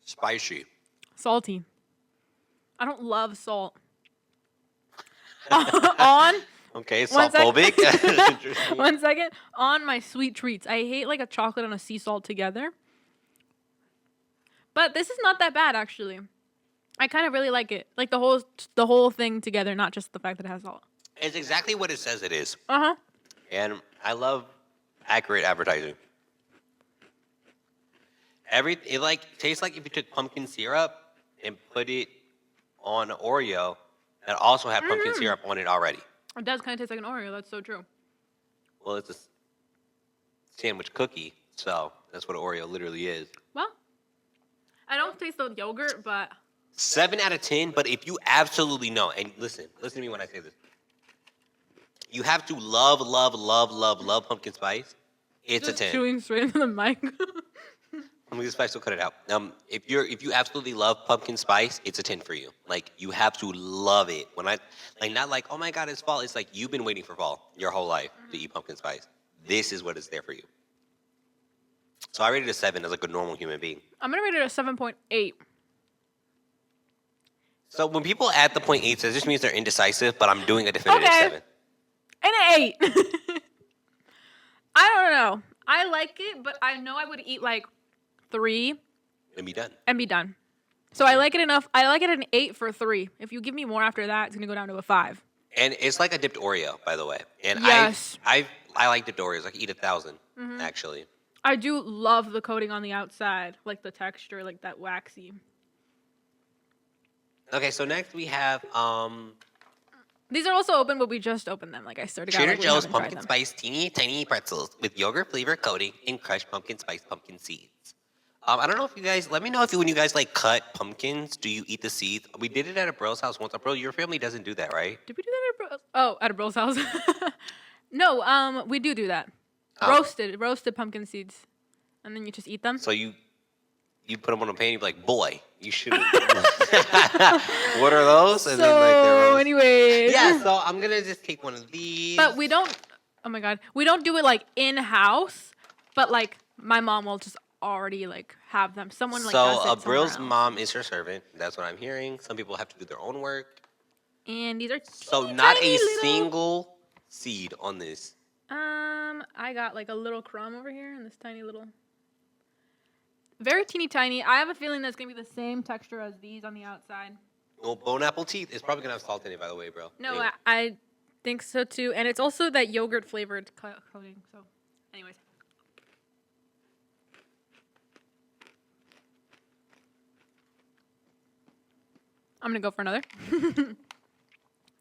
Spicy. Salty. I don't love salt. On. Okay, saltphobic. 1 second. On my sweet treats. I hate a chocolate and a sea salt together. But this is not that bad, actually. I kind of really like it. Like the whole thing together, not just the fact that it has salt. It's exactly what it says it is. Uh-huh. And I love accurate advertising. It tastes like if you took pumpkin syrup and put it on Oreo that also had pumpkin syrup on it already. It does kind of taste like an Oreo. That's so true. Well, it's a sandwich cookie, so that's what an Oreo literally is. Well, I don't taste the yogurt, but 7 out of 10. But if you absolutely know, and listen to me when I say this, you have to love pumpkin spice. It's just a 10. Chewing straight into the mic. Pumpkin spice, will cut it out. If you absolutely love pumpkin spice, it's a 10 for you. You have to love it. When not oh my god, it's fall. It's like you've been waiting for fall your whole life to eat pumpkin spice. This is what is there for you. So I rated a 7 as a normal human being. I'm gonna rate it a 7.8. So when people add the 0.8, that just means they're indecisive. But I'm doing a definitive 7. And an 8. I don't know. I like it, but I know I would eat 3 and be done. So I like it enough. I like it at an 8 for 3. If you give me more after that, it's gonna go down to a 5. And it's like a dipped Oreo, by the way. And yes. I like dipped Oreos. I could eat 1,000 actually. I do love the coating on the outside, the texture, that waxy. Okay, so next we have These are also open, but we just opened them. Like I started. Trader Joe's pumpkin spice teeny tiny pretzels with yogurt flavor coating and crushed pumpkin spice pumpkin seeds. I don't know if you guys. Let me know if when you guys like cut pumpkins, do you eat the seeds? We did it at a bro's house once. Bro, your family doesn't do that, right? Did we do that at a bro? Oh, at a bro's house. No, we do that. Oh. Roasted pumpkin seeds, and then you just eat them. So you put them on a pan. You be like, boy, you should. What are those? And so, anyways. Yeah. So I'm gonna just take one of these. But we don't. Oh my god, we don't do it like in house. But like my mom will just already like have them. Someone like does it So a Brill's else. mom is her servant. That's what I'm hearing. Some people have to do their own work. And these are so not a single seed on this. I got like a little crumb over here and this tiny little. Very teeny tiny. I have a feeling that's gonna be the same texture as these on the outside. Well, bone apple teeth is probably gonna have salt in it, by the way, bro. No, anyway. I think so too, and it's also that yogurt flavored coating. So, anyways. I'm gonna go for another.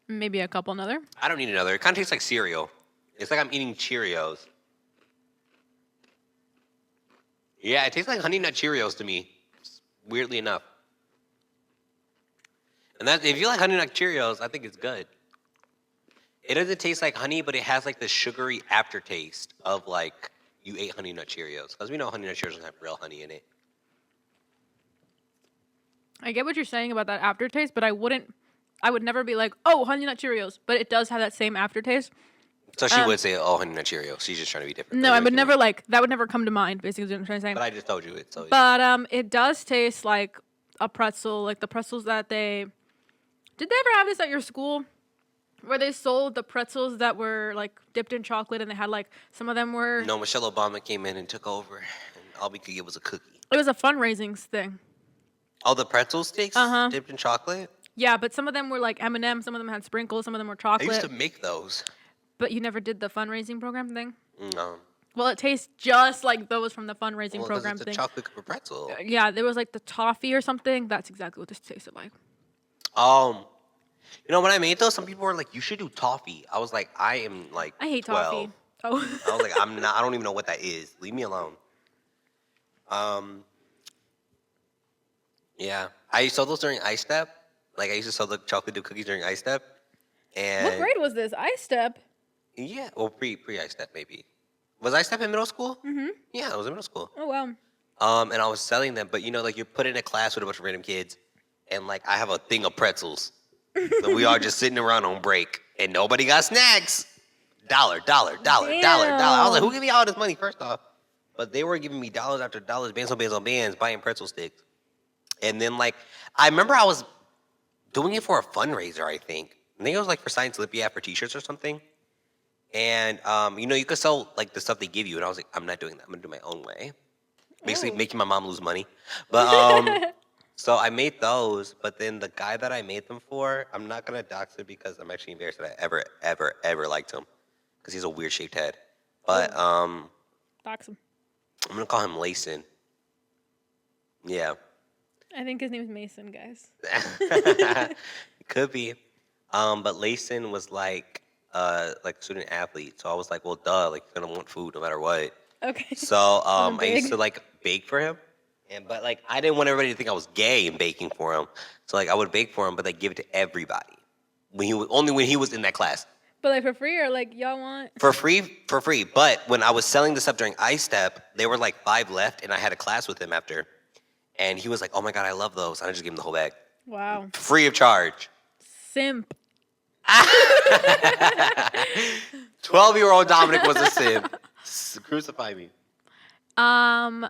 Maybe a couple another. I don't need another. It kind of tastes like cereal. It's like I'm eating Cheerios. Yeah, it tastes like Honey Nut Cheerios to me, weirdly enough. And that if you like Honey Nut Cheerios, I think it's good. It doesn't taste like honey, but it has like the sugary aftertaste of like you ate Honey Nut Cheerios. Because we know Honey Nut Cheerios doesn't have real honey in it. I get what you're saying about that aftertaste, but I would never be like, oh, Honey Nut Cheerios. But it does have that same aftertaste. So she would say, oh, Honey Nut Cheerios. She's just trying to be different. No, I would never that would never come to mind, basically, is what I'm trying to say. But I just told you it. So but it does taste like a pretzel, like the pretzels that they... Did they ever have this at your school? Where they sold the pretzels that were like dipped in chocolate and they had like, some of them were... No, Michelle Obama came in and took over. And all we could get was a cookie. It was a fundraising thing. Oh, the pretzel sticks dipped in chocolate? Yeah, but some of them were like M&M, some of them had sprinkles, some of them were chocolate. I used to make those. But you never did the fundraising program thing? No. Well, it tastes just like those from the fundraising program it's thing. a chocolate covered pretzel. Yeah, there was like the toffee or something. That's exactly what this tasted like. You know, when I made those, some people were like, you should do toffee. I was like, I am like I hate 12. toffee. Oh. I was like, I don't even know what that is. Leave me alone. Yeah. I sold those during Ice Step. Like, I used to sell the chocolate dip cookies during Ice Step. And What grade was this? Ice Step? yeah, well, pre-Ice Step, maybe. Was Ice Step in middle school? Mm-hmm. Yeah, I was in middle school. Oh, wow. And I was selling them, but you know, like you're put in a class with a bunch of random kids, and like I have a thing of pretzels. So we are just sitting around on break, and nobody got snacks. Dollar. I was like, who gave me all this money, first off? But they were giving me dollars after dollars, bands on bands, buying pretzel sticks. And then, like, I remember I was doing it for a fundraiser, I think. I think it was like for Science Olympia for t-shirts or something. And, you know, you could sell like the stuff they give you. And I was like, I'm not doing that. I'm going to do my own way. Basically making my mom lose money. But, so I made those. But then the guy that I made them for, I'm not going to dox it because I'm actually embarrassed that I ever liked him. Because he's a weird shaped head. But, Dox him. I'm going to call him Layson. Yeah. I think his name's Mason, guys. It could be. But Layson was like student athlete. So I was like, well, duh, like you're gonna want food no matter what. Okay. So I used to like bake for him. But like I didn't want everybody to think I was gay and baking for him. So like I would bake for him, but like give it to everybody. Only when he was in that class. But like for free or like y'all want? For free. But when I was selling this up during iStep, there were like 5 left and I had a class with him after. And he was like, oh my God, I love those. And I just gave him the whole bag. Wow. Free of charge. Simp. 12-year-old Dominic was a simp. Crucify me. Yeah,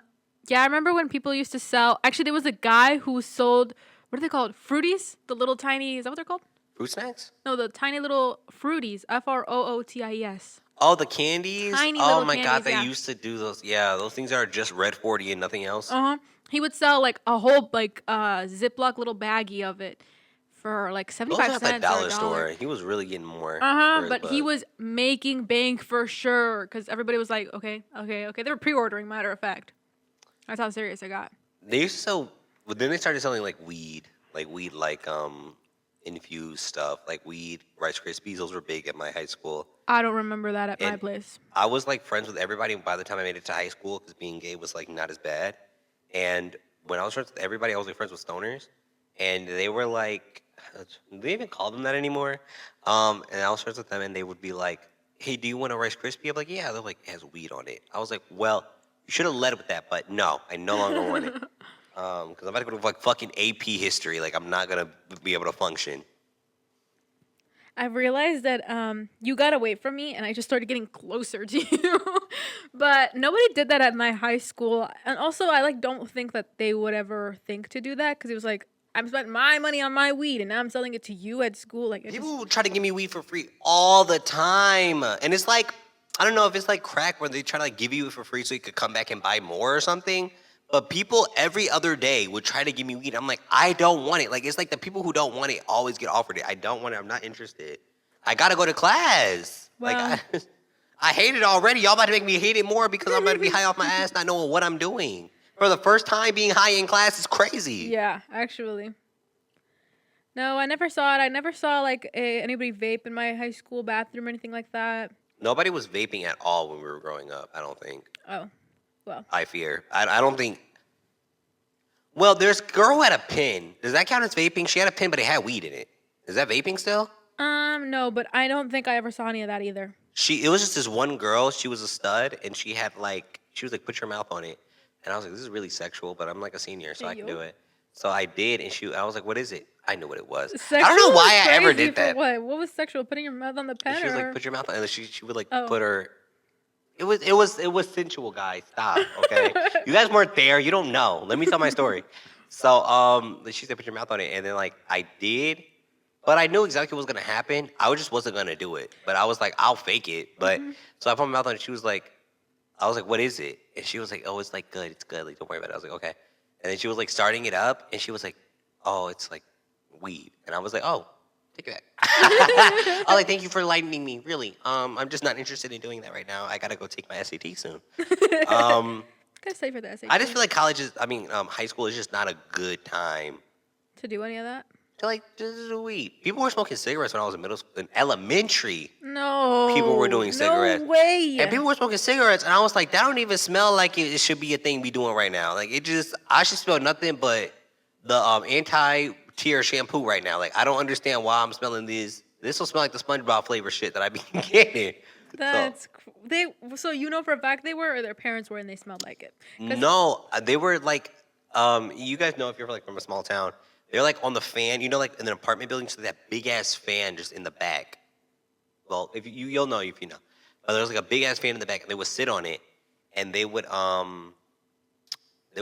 I remember when people used to sell. Actually, there was a guy who sold. What are they called? Fruities. The little tiny. Is that what they're called? Fruit snacks? No, the tiny little Fruities. Frooties. Oh, the candies. Tiny oh little my candies, God, they yeah. used to do those. Yeah, those things are just Red 40 and nothing else. He would sell like a whole like Ziploc little baggie of it for like 75 Those cents. at the dollar store. He was really getting more. But he was making bank for sure because everybody was like, okay. They were pre-ordering, matter of fact. That's how serious I got. They used to sell. But then they started selling like weed, infused stuff like weed, Rice Krispies. Those were big at my high school. I don't remember that at my And place. I was like friends with everybody by the time I made it to high school because being gay was like not as bad. And when I was friends with everybody, I was like friends with stoners, and they were like, do they even call them that anymore? And I was friends with them, and they would be like, "Hey, do you want a Rice Krispie?" I'm like, "Yeah." They're like, "It has weed on it." I was like, "Well, you should have led with that, but no, I no longer want it because I'm about to go to like fucking AP history. Like I'm not gonna be able to function." I've realized that you got away from me and I just started getting closer to you. But nobody did that at my high school. And also I like don't think that they would ever think to do that because it was like I'm spending my money on my weed and now I'm selling it to you at school. Like People try to give me weed for free all the time, and it's like I don't know if it's like crack where they try to like give you it for free so you could come back and buy more or something. But people every other day would try to give me weed. I'm like, I don't want it. Like it's like the people who don't want it always get offered it. I don't want it. I'm not interested. I gotta go to class. Like well, I hate it already. Y'all about to make me hate it more because I'm about to be high off my ass, not knowing what I'm doing. For the first time, being high in class is crazy. yeah, actually. No, I never saw it. I never saw like anybody vape in my high school bathroom or anything like that. Nobody was vaping at all when we were growing up. I don't think. Oh, well. I fear. I don't think. Well, there's a girl who had a pin. Does that count as vaping? She had a pin, but it had weed in it. Is that vaping still? No, but I don't think I ever saw any of that either. It was just this one girl. She was a stud, and she was like, put your mouth on it, and I was like, this is really sexual, but I'm like a senior, so I can do it. So I did, and I was like, what is it? I knew what it was. Sexual I don't know why I ever did that. What? What was sexual? Putting your mouth on the pen? She was like, put your mouth on, and she would like Oh. put her. It was sensual, guys. Stop, okay? You guys weren't there. You don't know. Let me tell my story. So she said, put your mouth on it, and then like I did. But I knew exactly what was gonna happen. I just wasn't gonna do it. But I was like, I'll fake it. But so I put my mouth on it. She was like, I was like, what is it? And she was like, oh, it's like good. It's good. Like don't worry about it. I was like, okay. And then she was like starting it up, and she was like, oh, it's like weed. And I was like, oh, take it back. I was like, thank you for enlightening me. Really, I'm just not interested in doing that right now. I gotta go take my SAT soon. Gotta say for the SAT. I just feel like high school is just not a good time to do any of that. to like just do weed. People were smoking cigarettes when I was in in elementary. No. People were doing cigarettes. No way. And people were smoking cigarettes, and I was like, that don't even smell like it should be a thing we doing right now. Like I should smell nothing but the anti-tear shampoo right now. Like I don't understand why I'm smelling these. This will smell like the SpongeBob flavor shit that I be getting. So you know for a fact they were, or their parents were, and they smelled like it. No, they were like, you guys know if you're like from a small town, they're like on the fan, you know, like in an apartment building, so that big ass fan just in the back. Well, if you'll know if you know, but there was like a big ass fan in the back, and they would sit on it, and they would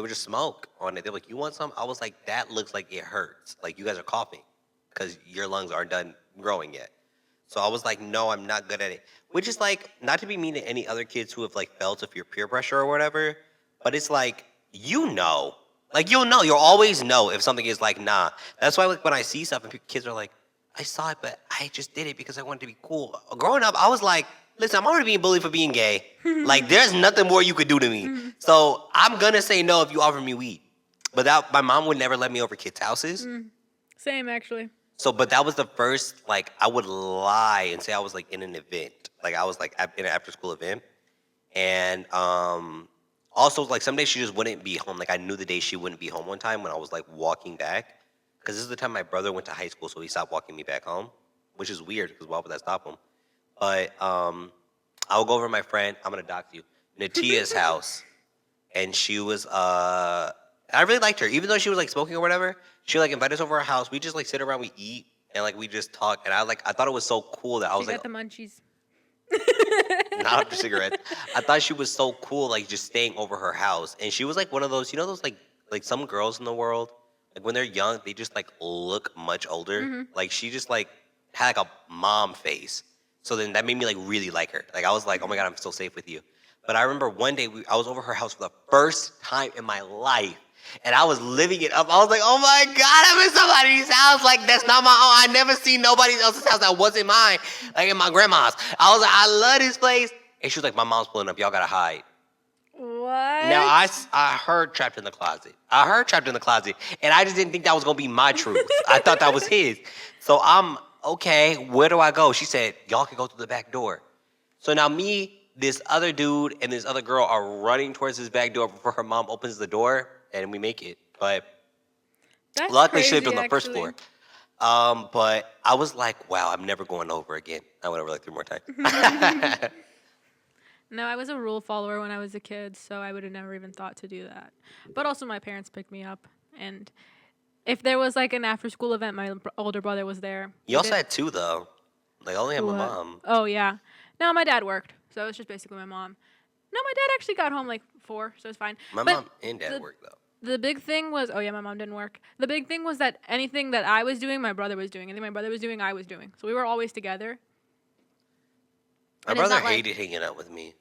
just smoke on it. They're like, "You want some?" I was like, "That looks like it hurts. Like you guys are coughing because your lungs aren't done growing yet." So I was like, "No, I'm not good at it." Which is like not to be mean to any other kids who have like felt of your peer pressure or whatever, but it's like like you'll always know if something is like nah. That's why like when I see stuff and kids are like, "I saw it, but I just did it because I wanted to be cool." Growing up, I was like, listen, I'm already being bullied for being gay. Like, there's nothing more you could do to me. So I'm gonna say no if you offer me weed. But my mom would never let me over kids' houses. Same, actually. So, but that was the first, like, I would lie and say I was, like, in an event. Like, I was, like, in an after-school event. And also, like, some days she just wouldn't be home. Like, I knew the day she wouldn't be home one time when I was, like, walking back. Because this is the time my brother went to high school, so he stopped walking me back home. Which is weird, because why would that stop him? But I would go over to my friend, I'm going to dox you, Natia's house. And she was, I really liked her. Even though she was, like, smoking or whatever, she, like, invited us over our house. We just, like, sit around, we eat, and, like, we just talk. And I thought it was so cool that I was, She like... got the munchies. Not after cigarettes. I thought she was so cool, like, just staying over her house. And she was, like, one of those, you know those, like some girls in the world, like, when they're young, they just, like, look much older. Like, she just, like, had, like, a mom face. So then that made me, like, really like her. Like, I was like, oh, my God, I'm so safe with you. But I remember one day I was over her house for the first time in my life. And I was living it up. I was like, oh, my God, I'm in somebody's house. Like, that's not my own. I never seen nobody else's house that wasn't mine. Like, in my grandma's. I was like, I love this place. And she was like, my mom's pulling up. Y'all got to hide. What? Now I heard trapped in the closet. And I just didn't think that was gonna be my truth. I thought that was his. So I'm okay. Where do I go? She said, "Y'all can go through the back door." So now me, this other dude, and this other girl are running towards this back door before her mom opens the door, and we make it. But luckily, she lived on the first floor. But I was like, wow, I'm never going over again. I went over like 3 more times. No, I was a rule follower when I was a kid, so I would have never even thought to do that. But also, my parents picked me up, and if there was like an after-school event, my older brother was there. You also had 2 though. Like I only had my mom. Oh yeah. No, my dad worked, so it was just basically my mom. No, my dad actually got home like 4, so it's fine. My mom and dad worked though. The big thing was, oh yeah, my mom didn't work. The big thing was that anything that I was doing, my brother was doing. Anything my brother was doing, I was doing. So we were always together. My brother hated hanging out with me.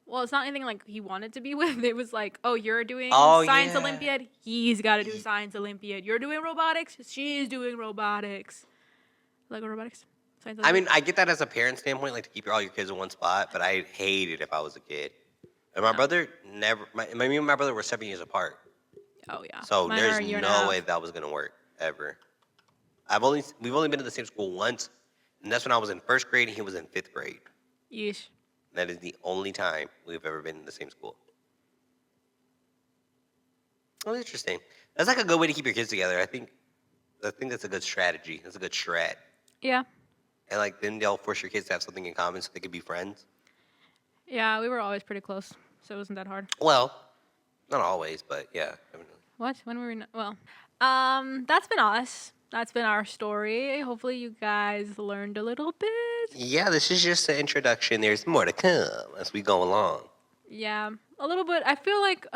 Well, it's not anything like he wanted to be with. It was like, oh, you're doing Science Olympiad. He's got to do Science Olympiad. You're doing robotics. She's doing robotics. Lego robotics. Science Olympiad. I mean, I get that as a parent standpoint, like to keep all your kids in one spot, but I hate it if I was a kid. And my brother never, me and my brother were 7 years apart. Oh, yeah. So there's no way that was going to work, ever. We've only been to the same school once, and that's when I was in 1st grade and he was in 5th grade. Yeesh. That is the only time we've ever been in the same school. Oh, interesting. That's like a good way to keep your kids together. I think that's a good strategy. That's a good strat. Yeah. And like then they'll force your kids to have something in common so they could be friends. Yeah, we were always pretty close, so it wasn't that hard. Well, not always, but yeah. Definitely. What? When were we? Well, that's been us. That's been our story. Hopefully you guys learned a little bit. Yeah, this is just an introduction. There's more to come as we go along. Yeah, a little bit. I feel like,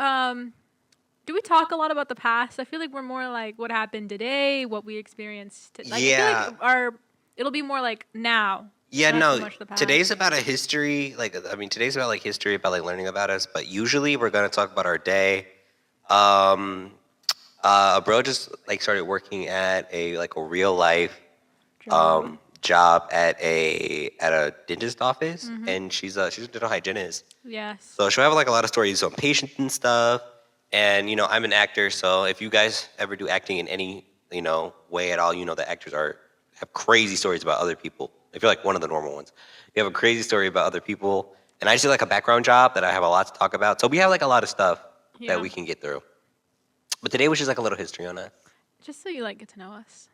do we talk a lot about the past? I feel like we're more like what happened today, what we experienced. Like, yeah. I feel like it'll be more like now. Yeah, no, today's about a history. Today's about like history, about like learning about us. But usually we're going to talk about our day. Bro just like started working at a real life job at a dentist office, and she's a dental hygienist. Yes. So she'll have like a lot of stories on patients and stuff. And I'm an actor, so if you guys ever do acting in any way at all, the actors have crazy stories about other people. If you're like one of the normal ones, you have a crazy story about other people. And I just do like a background job that I have a lot to talk about. So we have like a lot of stuff that we can get through. But today was just like a little history on us. Just so you get to know us.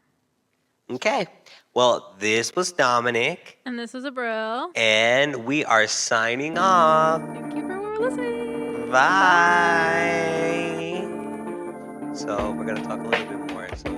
Okay. Well, this was Dominic. And this was Abril. And we are signing off. Thank you for listening. Bye. So we're going to talk a little bit more. So